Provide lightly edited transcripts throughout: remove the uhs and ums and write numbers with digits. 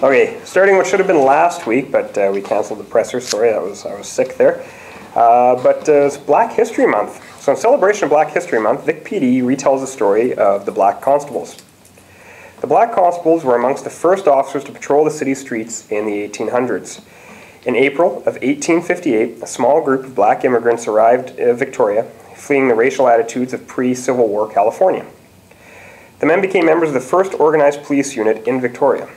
Okay, starting what should have been last week, but we canceled the presser. Sorry, I was sick there. But it's Black History Month. So in celebration of Black History Month, VicPD retells the story of the Black Constables. The Black Constables were amongst the first officers to patrol the city streets in the 1800s. In April of 1858, a small group of black immigrants arrived in Victoria, fleeing the racial attitudes of pre-Civil War California. The men became members of the first organized police unit in Victoria.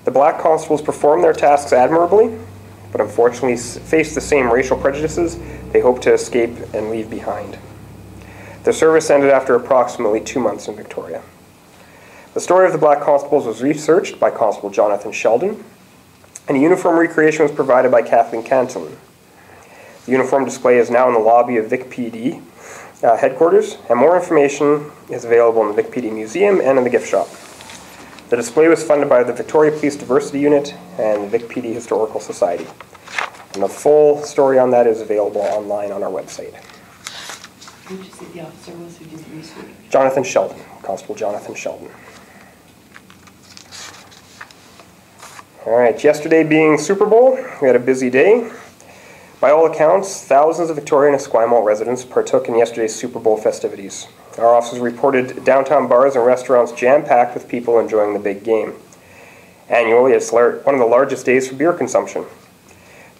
The Black Constables performed their tasks admirably, but unfortunately faced the same racial prejudices they hoped to escape and leave behind. Their service ended after approximately 2 months in Victoria. The story of the Black Constables was researched by Constable Jonathan Sheldon, and a uniform recreation was provided by Kathleen Cantillon. The uniform display is now in the lobby of VicPD headquarters, and more information is available in the VicPD Museum and in the gift shop. The display was funded by the Victoria Police Diversity Unit and the VicPD Historical Society. And the full story on that is available online on our website. Who did you say the officer was who did the research? Jonathan Sheldon, Constable Jonathan Sheldon. All right, yesterday being Super Bowl, we had a busy day. By all accounts, thousands of Victoria and Esquimalt residents partook in yesterday's Super Bowl festivities. Our officers reported downtown bars and restaurants jam-packed with people enjoying the big game. Annually, it's one of the largest days for beer consumption.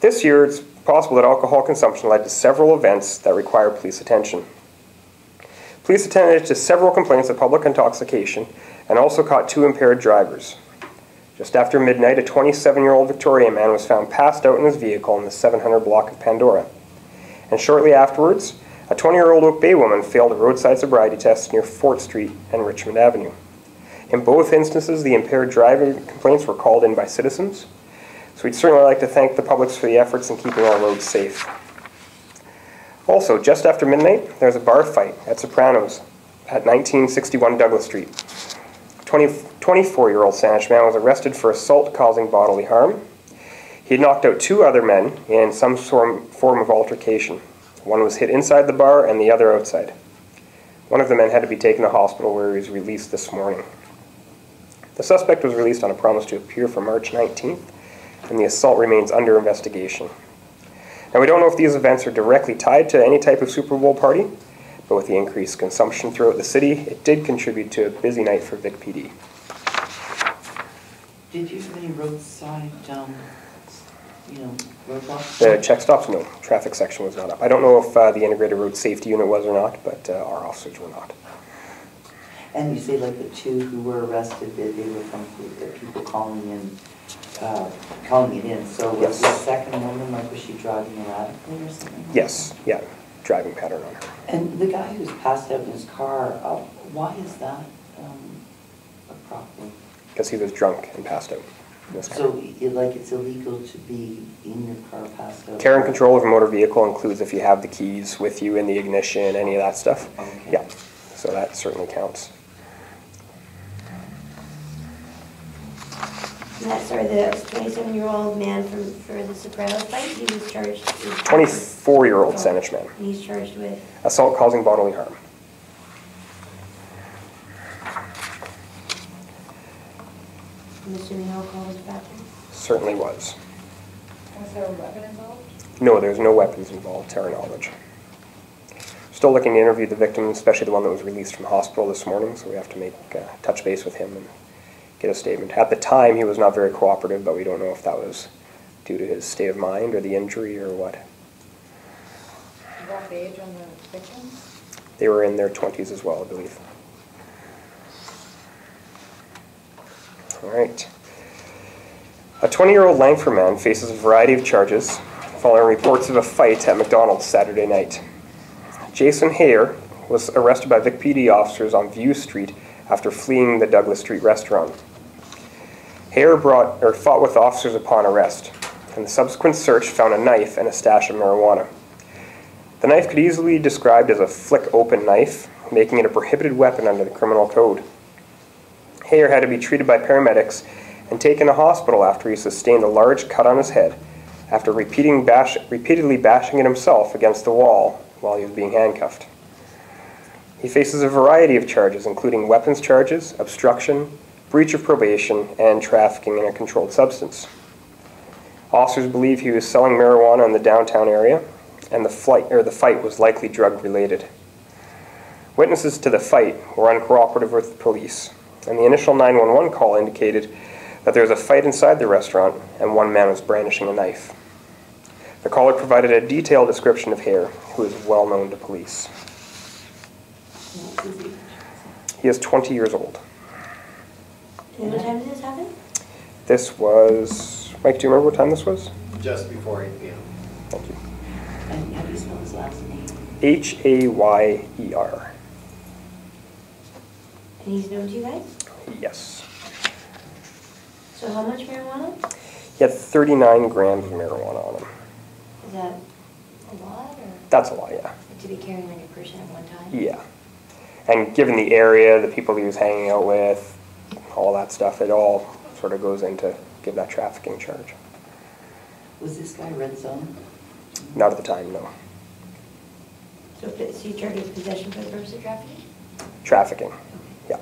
This year, it's possible that alcohol consumption led to several events that require police attention. Police attended to several complaints of public intoxication and also caught 2 impaired drivers. Just after midnight, a 27-year-old Victorian man was found passed out in his vehicle in the 700 block of Pandora. And shortly afterwards, a 20-year-old Oak Bay woman failed a roadside sobriety test near Fort Street and Richmond Avenue. In both instances, the impaired driving complaints were called in by citizens. So we'd certainly like to thank the public for the efforts in keeping our roads safe. Also, just after midnight, there was a bar fight at Sopranos at 1961 Douglas Street. 24-year-old Saanich man was arrested for assault causing bodily harm. He had knocked out 2 other men in some form of altercation. One was hit inside the bar and the other outside. One of the men had to be taken to hospital where he was released this morning. The suspect was released on a promise to appear for March 19th, and the assault remains under investigation. Now, we don't know if these events are directly tied to any type of Super Bowl party, but with the increased consumption throughout the city, it did contribute to a busy night for VicPD. Did you have any roadside, roadblocks? The check stops, no. Traffic section was not up. I don't know if the Integrated Road Safety Unit was or not, but our officers were not. And you say like the 2 who were arrested, they were from the people calling it in. So was Yes. the second woman, like, was she driving erratically or something? Yes, yeah, driving pattern on her. And the guy who's passed out in his car, why is that a problem? Because he was drunk and passed out in his car. So, it's illegal to be in your car passed out? Care and control of a motor vehicle includes if you have the keys with you in the ignition, any of that stuff. Okay. Yeah, so that certainly counts. And that's the 27-year-old man for the Sopranos fight. He was charged with 24-year-old Saanich man. He's charged with Assault causing bodily harm. I'm assuming alcohol was a factor. Certainly was. Was there a weapon involved? No, there's no weapons involved, to our knowledge. Still looking to interview the victim, especially the one that was released from the hospital this morning, so we have to make touch base with him and get a statement. At the time, he was not very cooperative, but we don't know if that was due to his state of mind or the injury or what. Rough age on the victims? They were in their 20s as well, I believe. All right. A 20-year-old Langford man faces a variety of charges following reports of a fight at McDonald's Saturday night. Jason Hare was arrested by VicPD officers on View Street after fleeing the Douglas Street restaurant. Hare fought with officers upon arrest, and the subsequent search found a knife and a stash of marijuana. The knife could easily be described as a flick-open knife, making it a prohibited weapon under the criminal code. Hare had to be treated by paramedics and taken to hospital after he sustained a large cut on his head after repeatedly bashing it himself against the wall while he was being handcuffed. He faces a variety of charges, including weapons charges, obstruction, breach of probation, and trafficking in a controlled substance. Officers believe he was selling marijuana in the downtown area, and the fight was likely drug-related. Witnesses to the fight were uncooperative with police, and the initial 911 call indicated that there was a fight inside the restaurant and one man was brandishing a knife. The caller provided a detailed description of Hare, who is well known to police. He is 20 years old. And what time did this happen? This was... Mike, do you remember what time this was? Just before 8 p.m. Thank you. And how do you spell his last name? Hayer. And he's known to you guys? Yes. So how much marijuana? He had 39 grams of marijuana on him. Is that a lot, or That's a lot, yeah. to be carrying on your person at one time? Yeah. And given the area, the people he was hanging out with, all that stuff, it all sort of goes into give that trafficking charge. Was this guy red zone? Not at the time, no. So you charge of possession for the purpose of trafficking? Trafficking, yeah.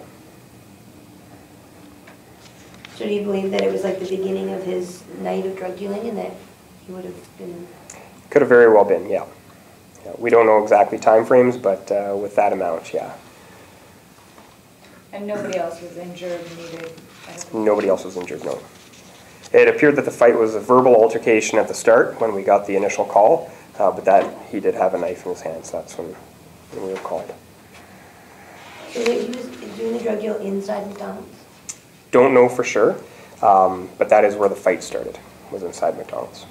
So do you believe that it was like the beginning of his night of drug dealing and that he would have been... Could have very well been, yeah. We don't know exactly time frames, but with that amount, yeah. And nobody else was injured, needed? Nobody else was injured, no. It appeared that the fight was a verbal altercation at the start when we got the initial call, but that he did have a knife in his hand, so that's when we were called. So that he was doing the drug deal inside McDonald's? Don't know for sure, but that is where the fight started, was inside McDonald's.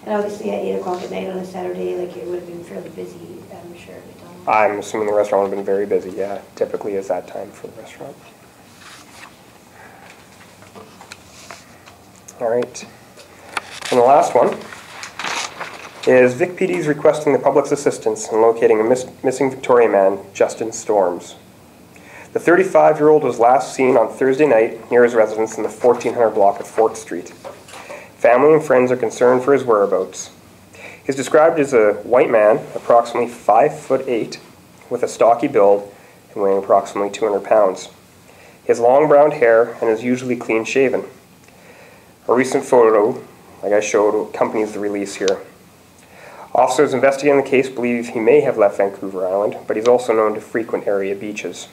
And obviously at 8 o'clock at night on a Saturday, like it would have been fairly busy, I'm sure, at McDonald's. I'm assuming the restaurant would have been very busy, yeah. Typically is that time for the restaurant. All right. And the last one is VicPD is requesting the public's assistance in locating a missing Victoria man, Justin Storms. The 35-year-old was last seen on Thursday night near his residence in the 1400 block of Fort Street. Family and friends are concerned for his whereabouts. He's described as a white man, approximately 5'8", with a stocky build and weighing approximately 200 pounds. He has long brown hair and is usually clean-shaven. A recent photo, like I showed, accompanies the release here. Officers investigating the case believe he may have left Vancouver Island, but he's also known to frequent area beaches.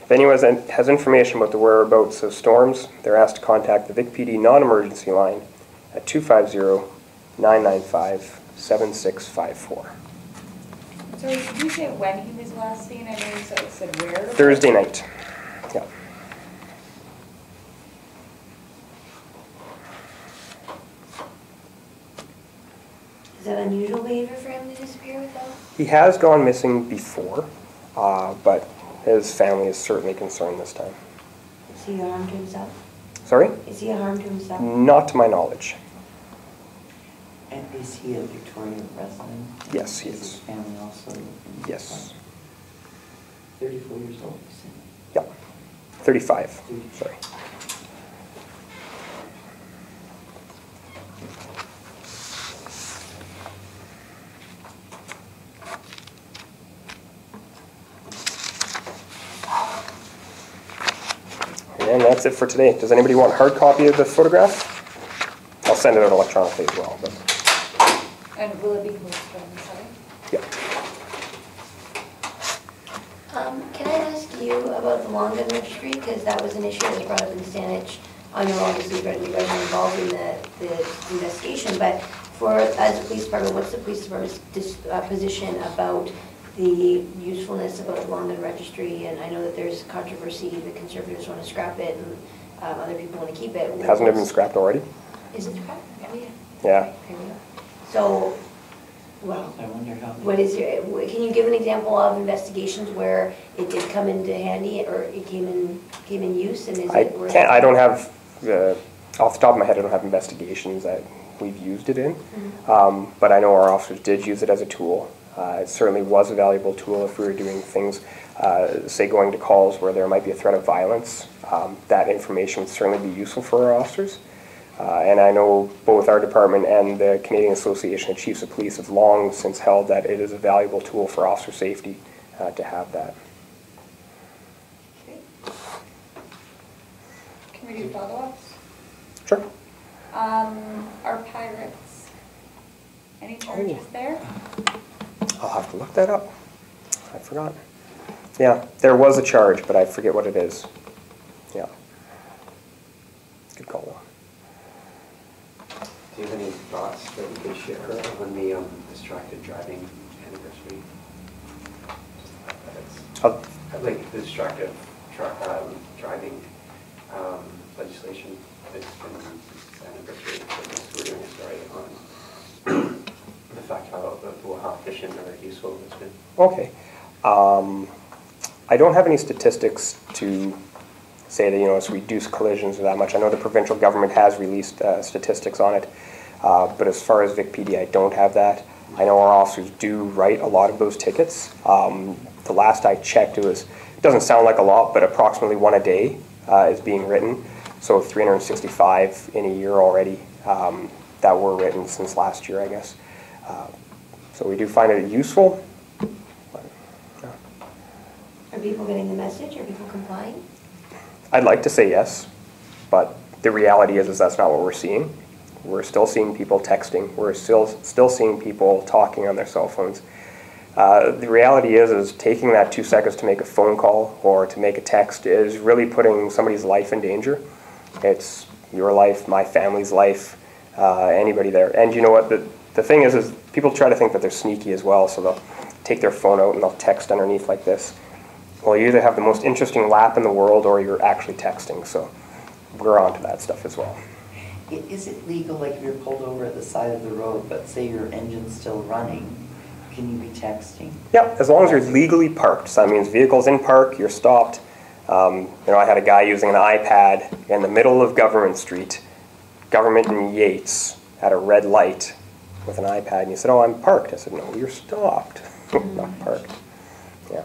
If anyone has information about the whereabouts of Storms, they're asked to contact the VicPD non-emergency line at 250-995-7654. So did you say when he was last seen? I know you said where? Thursday night. Yeah. Is that unusual behavior for him to disappear without? He has gone missing before, but his family is certainly concerned this time. Is he a harm to himself? Sorry? Is he a harm to himself? Not to my knowledge. And is he a Victoria resident? Yes, he Is is. his family also? Yes. 34 years old, you said? Yeah. 35. Sorry. And that's it for today. Does anybody want a hard copy of the photograph? I'll send it out electronically as well. But And will it be posted on the site? yeah. Can I ask you about the long gun registry? Because that was an issue that was brought up in Saanich. I know obviously you guys are involved in the investigation, but as a police department, what's the police department's position about the usefulness of a long gun registry? And I know that there's controversy, the conservatives want to scrap it and other people want to keep it. Hasn't it been scrapped already? Is it scrapped? Oh, yeah. Yeah. There we go. So, well, I wonder how. what is your, can you give an example of investigations where it did come into handy or it came in use, and is it worth? I don't have, off the top of my head, I don't have investigations that we've used it in. Mm-hmm. But I know our officers did use it as a tool. It certainly was a valuable tool if we were doing things say going to calls where there might be a threat of violence. That information would certainly be useful for our officers. And I know both our department and the Canadian Association of Chiefs of Police have long since held that it is a valuable tool for officer safety to have that. Can we do follow-ups? Sure. Are pirates, any charges there? I'll have to look that up. I forgot. Yeah, there was a charge, but I forget what it is. Yeah. Good call, though. Do you have any thoughts that you could share on the distracted driving anniversary? Like the distracted driving legislation. It's been this anniversary. We're doing a story on the fact how efficient or useful it's been. Okay. I don't have any statistics to say that, it's reduced collisions that much. I know the provincial government has released statistics on it, but as far as VicPD, I don't have that. I know our officers do write a lot of those tickets. The last I checked, it doesn't sound like a lot, but approximately one a day is being written. So 365 in a year already that were written since last year, I guess. So we do find it useful. Are people getting the message? Are people complying? I'd like to say yes, but the reality is that's not what we're seeing. We're still seeing people texting. We're still seeing people talking on their cell phones. The reality is taking that 2 seconds to make a phone call or to make a text is really putting somebody's life in danger. It's your life, my family's life, anybody there. And you know what? The thing is people try to think that they're sneaky as well, so they'll take their phone out and they'll text underneath like this. Well, you either have the most interesting lap in the world or you're actually texting, so we're on to that stuff as well. Is it legal, like if you're pulled over at the side of the road, but say your engine's still running, can you be texting? Yeah, as long as you're legally parked. So that means vehicles in park, you're stopped. I had a guy using an iPad in the middle of Government Street, Government and Yates, at a red light with an iPad, and he said, "Oh, I'm parked." I said, "No, you're stopped, not parked." Yeah.